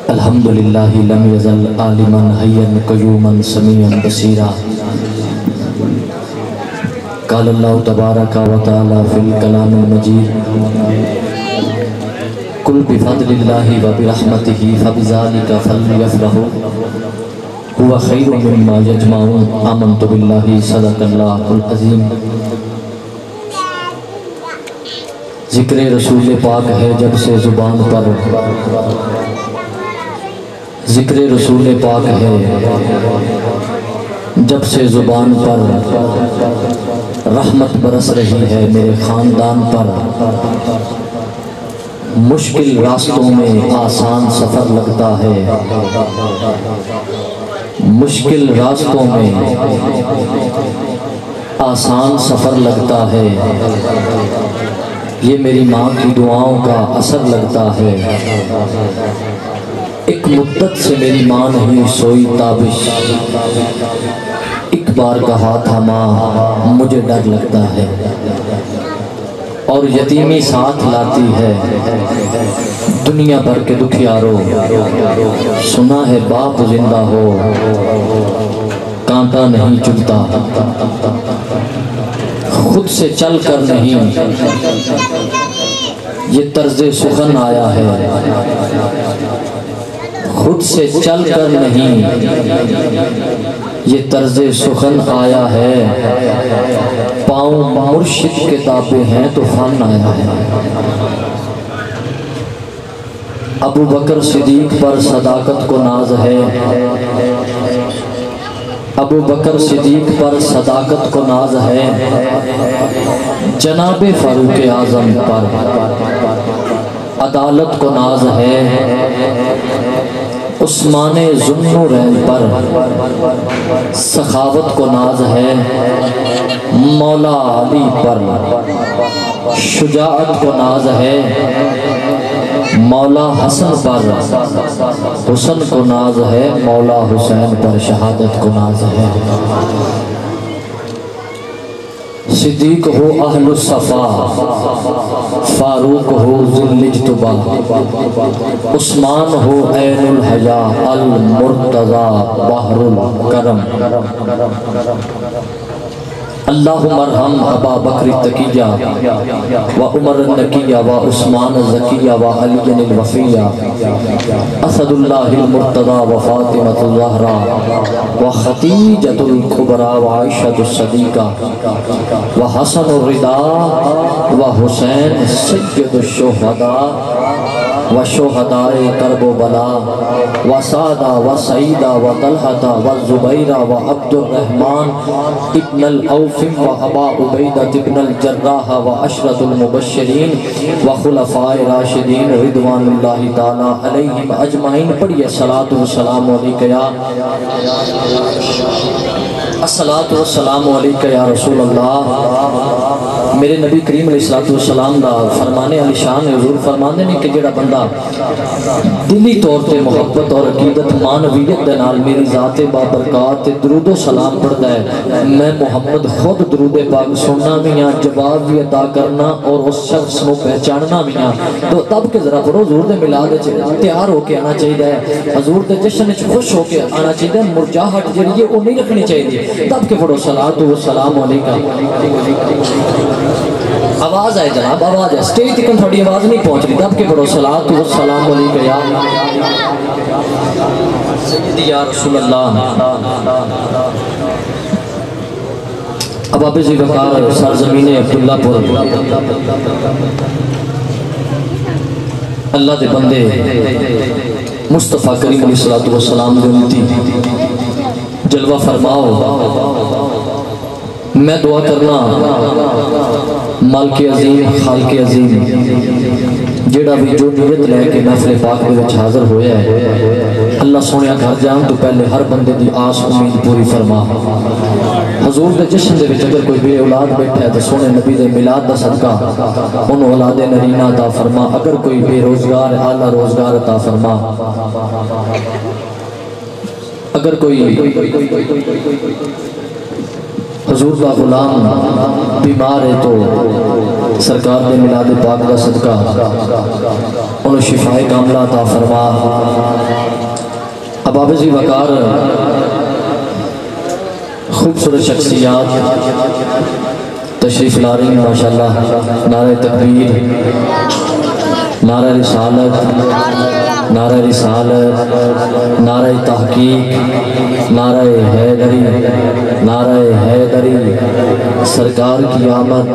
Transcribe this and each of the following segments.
الحمدللہ لم یزل عالما حیا قیوما سمیعا بصیرا قال اللہ تبارک و تعالی فی الکلام المجید قل بفضل اللہ و برحمتہ فبذالک فلیفرحوا هو خیر مما یجمعون آمنت باللہ صدق اللہ العظیم۔ ذکر رسول پاک ہے جب سے زبان پر، ذکر رسول پاک ہے جب سے زبان پر، رحمت برس رہی ہے میرے خاندان پر، مشکل راستوں میں آسان سفر لگتا ہے، مشکل راستوں میں آسان سفر لگتا ہے، یہ میری ماں کی دعاؤں کا اثر لگتا ہے۔ ایک مدت سے میری ماں نہیں سوئی تابش، ایک بار کہا تھا ماں مجھے ڈر لگتا ہے، اور یتیمی ساتھ لاتی ہے دنیا بھر کے دکھیاروں، سنا ہے باپ زندہ ہو کانٹا نہیں چبھتا، خود سے چل کر نہیں یہ طرز سخن آیا ہے، خود سے چل کر نہیں یہ طرز سخن آیا ہے، پاؤں مرشد کے تابع ہیں تو فن آیا ہے۔ ابو بکر صدیق پر صداقت کو ناز ہے، ابو بکر صدیق پر صداقت کو ناز ہے، جناب فاروق اعظم پر عدالت کو ناز ہے، عثمان ذوالنورین پر سخاوت کو ناز ہے، مولا علی پر شجاعت کو ناز ہے، مولا حسن پر حسن کو ناز ہے، مولا حسین پر شہادت کو ناز ہے۔ صدیق ہو اہل الصفا، فاروق ہو ذو الاجتبا، عثمان ہو عین الحیا، المرتضی بحر الکرم۔ اللہم ارحم ابا بکر التقیہ و عمر النقیہ و عثمان الزکیہ و علی الوفیہ، اسد اللہ المرتضی و فاطمۃ الزہرا و خدیجۃ الکبریٰ و عائشۃ الصدیقہ و حسن الرضا و حسین سید الشہداء و شہداء کرب و بلا و سعدہ و سعیدہ و طلحہ و زبیرہ و عبد الرحمن ابن العوف و ابا عبیدہ ابن الجراح و عشرۃ المبشرین و خلفاء راشدین رضوان اللہ تعالی علیہم اجمعین۔ پڑھیے الصلاۃ والسلام علیکہ یا الصلاۃ والسلام علیکہ یا رسول اللہ۔ میرے نبی کریم علیہ السلام دا فرمانے علی شان حضور فرمانے نے کہ جڑا بندہ دلی طور تے محبت اور عقیدت معنویت دے نال میری ذات بابرکات درود و سلام پڑھتا ہے، میں محمد خود درود پاک سننا بھی ہاں، جواب بھی عطا کرنا اور اس شخص کو پہچاننا بھی ہاں۔ تو تب کے ذرا پڑھو حضور دے میلاد وچ تیار ہو کے آنا چاہیے، حضور دے جشن وچ خوش ہو کے آنا چاہیے، مرجاہٹ جڑی ہے وہ نہیں رکھنی چاہیے۔ تب کے پڑھو صلاۃ و سلام علیکہ۔ آواز آئے جناب، آواز ہے، سٹیج تک تھوڑی آواز نہیں پہنچ رہی، دب کے پڑھو صلاۃ و سلام علیکہ یا سیدی یا رسول اللہ۔ اب آپ ذی وقار سرزمین عبداللہ پور، اللہ دے بندے مصطفیٰ کریم علیہ السلام دے امتی جلوہ فرماؤ۔ میں دعا کرنا مالک عظیم خالق عظیم جیڑا بھی جو نیت لے کے محفل پاک میں وچ حاضر ہویا ہے، اللہ سونیا گھر جان تو پہلے ہر بندے دی آس امید پوری فرما۔ حضور دے جشن دے وچ اگر کوئی بے اولاد بیٹھا ہے تو سونے نبی دے میلاد دا صدقہ انہوں اولاد نرینہ عطا فرما، اگر کوئی بے روزگار اعلیٰ روزگار عطا فرما، اگر کوئی حضور کا غلام بیمار ہے تو سرکار نے میلاد پاک کا صدقہ انہوں شفائے کاملہ عطا فرما۔ اب حافظ وقار خوبصورت شخصیات تشریف لا رہی ہیں ماشاءاللہ۔ نعرہ تکبیر، نعرہ رسالت، نعرہ رسالت، نعرہ تحقیق، نعرہ حیدری، نعرہ حیدری، سرکار کی آمد،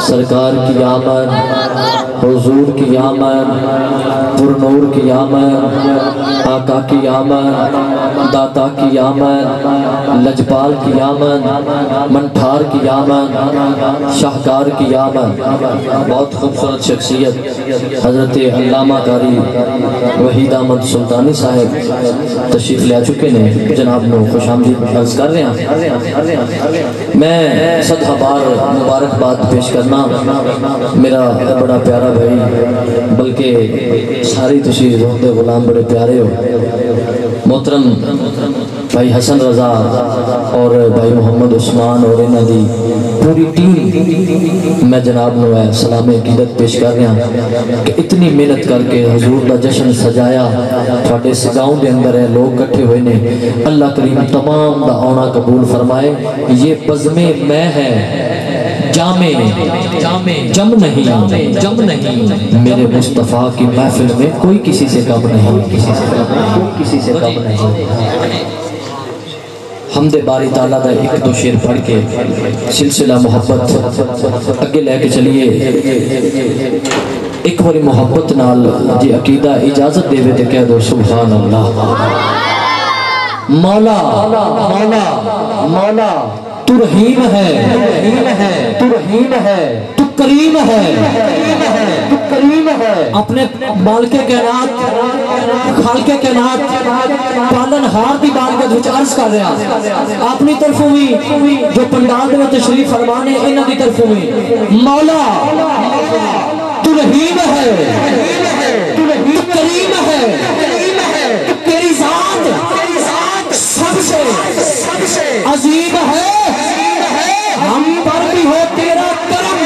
سرکار کی آمد، حضور کی آمد، پر نور کی آمد، آقا کی آمد، داتا کی آمد، لجپال کی آمد، منٹھار کی آمد، شاہکار کی آمد۔ بہت خوبصورت شخصیت حضرت علامہ قاری وحید احمد سلطانی صاحب تشریف لے چکے نے، جناب نو خوش آمدید عرض کر رہے ہیں۔ میں صدہ بار مبارکباد پیش کرنا میرا بڑا پیارا بھائی، بلکہ ساری تشریف روندے غلام بڑے پیارے ہو، محترم بھائی حسن رضا اور بھائی محمد عثمان اور انہاں دی پوری ٹیم، میں جناب نو سلام عقیدت پیش کر رہا ہوں کہ اتنی محنت کر کے حضور دا جشن سجایا تھوڑے اس گاؤں دے اندر ہے، لوگ کٹھے ہوئے نے۔ اللہ کریم تمام دا آنا قبول فرمائے۔ یہ بزم میں ہے جامع جم نہیں، میرے مصطفیٰ کی محفل میں کوئی کسی سے کم نہیں، کسی سے کم نہیں۔ حمد باری تعالیٰ دا ایک دو شعر پڑھ کے سلسلہ محبت اگے لے کے چلیے۔ ایک باری محبت نال جی عقیدہ اجازت دے تے کہہ دو سبحان اللہ۔ مولا مولا مولا تو رحیم ہے، تو رحیم ہے، تو کریم ہے، تو کریم ہے، اپنے مالک کائنات، خالق کائنات، پالن ہار دی بارگاہ وچ عرض کر رہا اپنی طرفوں بھی جو پنڈال میں تشریف فرمانے انہاں دی طرفوں بھی مولا تو رحیم ہے، تو کریم ہے، تیری ذات سب سے عظیم ہے، ہم پر بھی ہو تیرا کرم،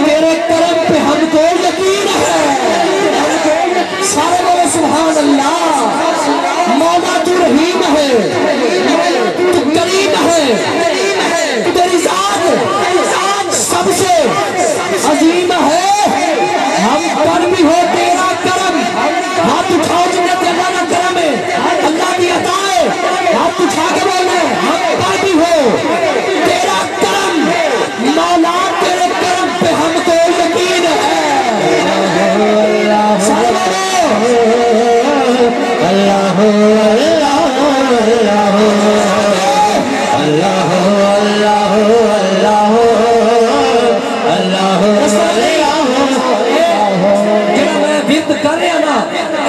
تیرے کرم پہ ہم کو یقین ہے۔ سارے بولے سبحان اللہ۔ مولا تو رحیم ہے، تو کریم ہے، تیری ذات سب سے عظیم ہے، ہم پر بھی ہو تیرا کرم۔ ہاتھ اٹھاؤ جنت اللہ کا کرم ہے، اللہ کی عطا ہے، ہاتھ اٹھا کے بولے ہم پر بھی ہو تیرا کرم، مولا تیرے کرم پہ ہم کو یقین ہے۔ اللہ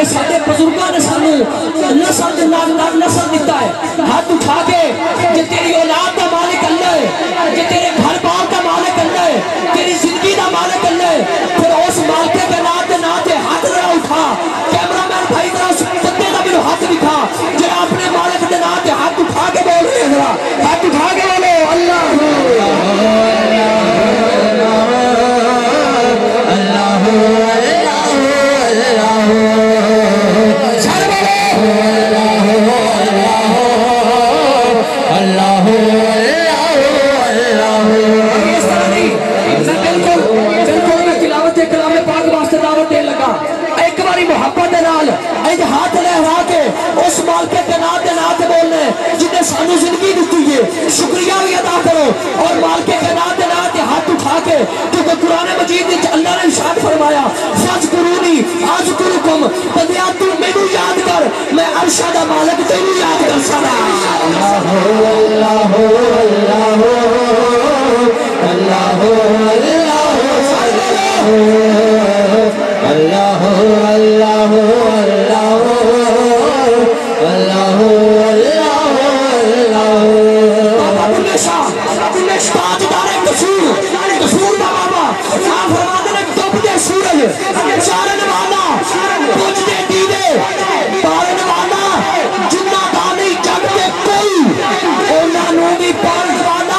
سارے بزرگاں نے سانو نسل دیتا ہے۔ ہاتھ اٹھا کے کہ تیری اولاد کا مالک اللہ ہے، کہ تیرے گھر بار کا مالک اللہ ہے، تیری زندگی کا مالک اللہ ہے، پھر اس مالکے کے نام تے ہاتھ ذرا اٹھا۔ کیمرہ مین بھائی ذرا اس بندے کا میرے ہاتھ دکھا جڑا اپنے مالک کے نام تے ہاتھ اٹھا کے بول رہے ہیں، ذرا ہاتھ اٹھا کے بولو اللہ محبت نال ایک ہاتھ لہرا کے اس مالکے کے نام تے بولنے جن نے سانو زندگی دیتی ہے، شکریہ بھی ادا کرو۔ اور مالکے کے نام تے ہاتھ اٹھا کے، کیونکہ قرآن مجید میں اللہ نے ارشاد فرمایا فَاذْكُرُونِي أَذْكُرُكُمْ، بندیا تو مینوں یاد کر میں عرشہ دا مالک تینوں یاد کر سکا۔ اللہ اللہ اللہ اللہ اللہ اللہ اللہ اللہ بابا بلے شاہ تاجدار قصور دا بابا شاہ فرماتے نے ڈوب دے سورج چارن والا بجھ دے دیدے پارن والا جنہ دا نہیں جگ دے کوئی انہاں نوں بھی پارن والا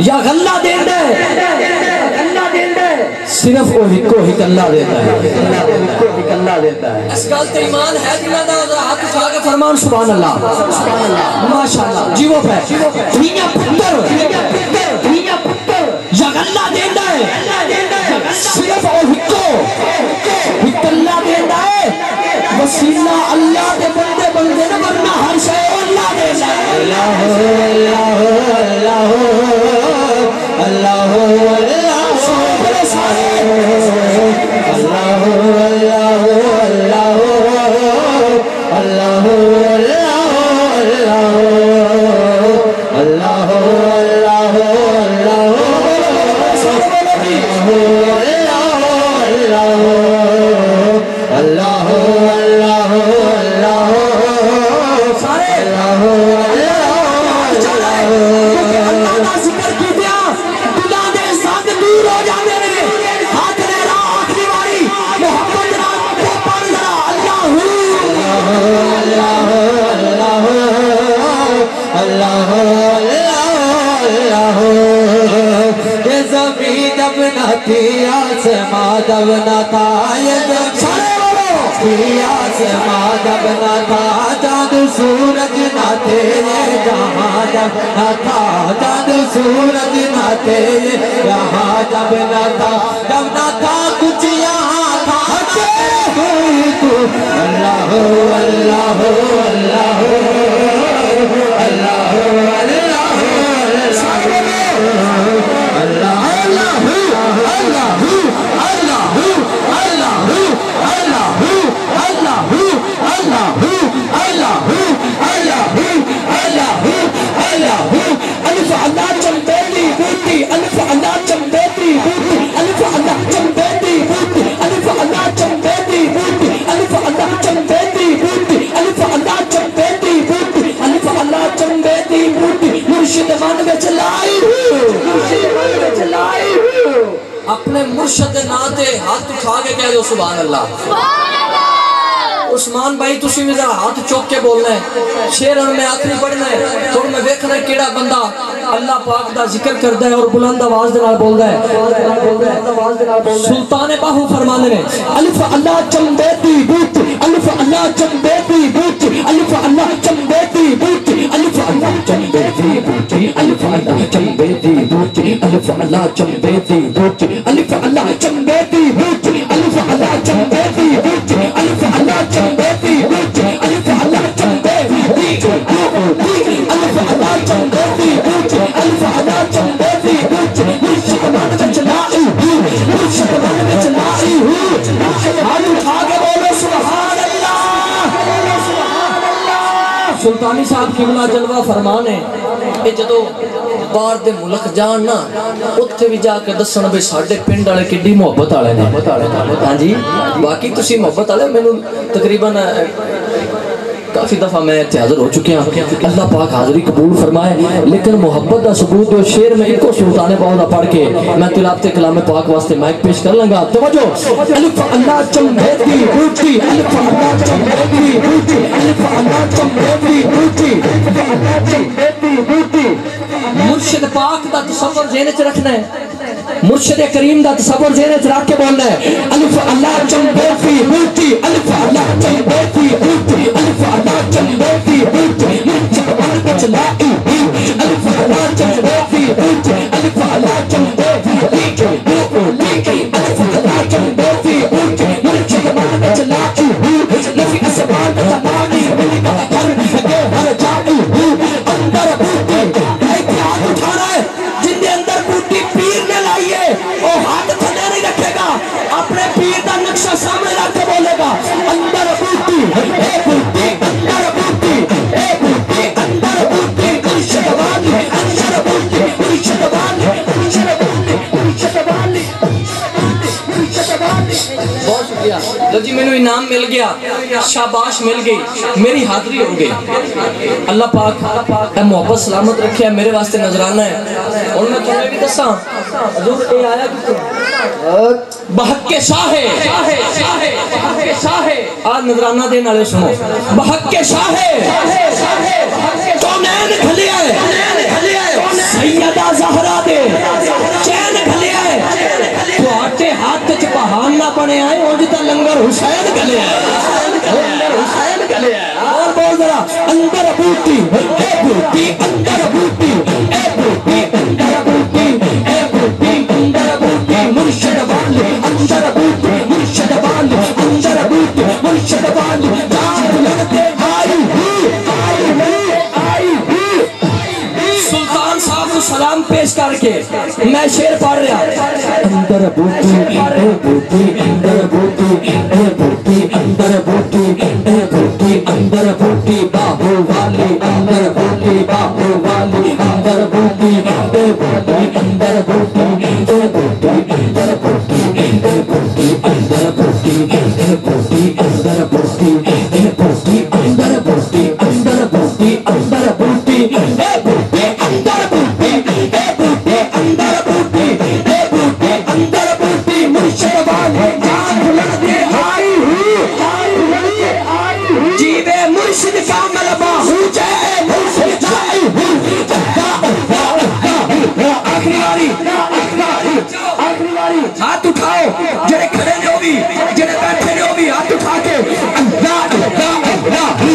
یا غلہ دیندہ ہے صرف وہ ہکو ہک اللہ دیتا ہے اس گالت ایمان ہے دلہ دا ہاتھ اٹھا کے فرمان سبحان اللہ ماشاءاللہ جی وہ پہ دھیاں پتر یا غلہ دیندہ ہے صرف وہ ہکو ہک اللہ دیندہ ہے وسیلہ اللہ دے بندے بندے نہ ورنہ ہر شے اللہ دیندہ ہے اللہ اللہ آسمان دب نہ تھا آسمان دب نہ تھا چاند سورج نہ تھے جہاں جب نہ تھا چاند سورج نہ تھے جہاں جب نہ تھا کچھ یہاں تھا کوئی تو اللہ اللہ اللہ اللہ اپنے مرشد ناتے ہاتھ اٹھا کے کہہ دو سبحان اللہ عثمان بھائی تسی میں ذرا ہاتھ چوک کے بولنا ہے شیر میں آخری پڑھنا ہے تو میں دیکھنا ہے کیڑا بندہ اللہ پاک دا ذکر کرتا ہے اور بلند آواز دے نال بولدا ہے سلطان باہو فرماندے نے الف اللہ چمبیتی بوت الف اللہ چمبیتی بوت الف اللہ چمبیتی بوت الف اللہ چمبیتی بوت الف اللہ چمبیتی بوت الف اللہ چمبیتی بوت الف اللہ چمبیتی بوت الف اللہ چمبیتی بوت الف اللہ چمبیتی بوت الف اللہ چمبیتی بوت الف اللہ چمبیتی بوت الف اللہ چمبیتی بوت مرشد مان میں چلائی ہوں مرشد مان میں چلائی ہوں ہاتھ اٹھا کے بولو سبحان اللہ سلطانی صاحب قبلہ جلوہ فرمان ہے کہ جدو باہر دے ملک جان نا اتھے بھی جا کے دسن بھی ساڈے پنڈ والے کڈی محبت والے نے ہاں جی باقی تسی محبت والے مینوں تقریباً کافی دفعہ میں حاضر ہو چکے ہیں اللہ پاک حاضری قبول فرمائے لیکن محبت دا ثبوت جو شیر میں ایک کو سلطان باہو پڑھ کے میں تلاوت کلام پاک واسطے مائک پیش کر لوں گا توجہ الف اللہ چمبیتی بوٹی الف اللہ چمبیتی بوٹی الف اللہ چمبیتی بوٹی بوٹی مرشد پاک دا تصور ذہن وچ رکھنا ہے مرشد کریم دا تصور ذہن وچ رکھ کے بولنا ہے الف اللہ چمبیتی بوٹی الف اللہ چمبیتی بوٹی الف اللہ چمبیتی بوٹی مرشد مان میں چلائی الف اللہ چمبیتی بوٹی الف اللہ چمبیتی بوٹی الف اللہ چمبیتی بوٹی مرشد مان میں چلائی لفی اسمان تمامی ملی کا ہر جائی اندر بوٹی ایک ہاتھ اٹھانا ہے جن دے اندر بوٹی پیر نے لائی ہے وہ ہاتھ تھلے نہیں رکھے گا اپنے پیر دا نقشہ سامنے رکھ کے بولے گا اندر بوٹی اے بوٹی اندر بوٹی اے بوٹی اندر بوٹی مرشد والی اندر بوٹی مرشد والی مرشد والی مرشد والی مرشد والی بہت شکریہ جب جی میں انعام مل گیا شاباش مل گئی میری حاضری ہو گئی اللہ پاک اے محبت سلامت رکھے میرے واسطے نظرانہ ہے اور میں تمہیں بھی دساں حضور اے آیا کتنے بحق کے شاہ آج نظرانہ دے نالے سنو بحق کے شاہ کونین کھلیا ہے سیدہ زہرا دے چین کھلیا ہے تو آٹے ہاتھ چ پہان نہ بنے آئے اونج تا لنگر حسین کھلیا ہے اور بول ذرا اندر بوٹی اے بوٹی اندر بوٹی اے بوٹی اندر بوٹی اے بوٹی اندر بوٹی مرشد والی اندر بوٹی مرشد والی اندر بوٹی مرشد والی جان لگتے سلطان صاحب کو سلام پیش کر کے میں شعر پڑھ رہا اندر بوٹی اے بوٹی اندر بوٹی اے بوٹی اندر بوٹی اے بوٹی اندر بوٹی باہو والی اندر بوٹی باہو والی اندر بوٹی اے بوٹی اندر بوٹی اے بوٹی اندر بوٹی اے بوٹی اندر بوٹی اے بوٹی اندر بوٹی اے بوٹی اندر بوٹی اندر بوٹی اندر بوٹی اے بوٹی اندر بوٹی اے بوٹی اندر بوٹی اے بوٹی اندر بوٹی مرشد والی جان بلند آئی جیوے مرشد کا ملبہ ہو جائے مرشد جائے آخری باری ہاتھ اٹھاؤ جڑے کھڑے نے ہو بھی جڑے بیٹھے نے ہو بھی ہاتھ اٹھا کے اللہ اللہ اللہ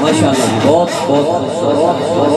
ماشاءاللہ بہت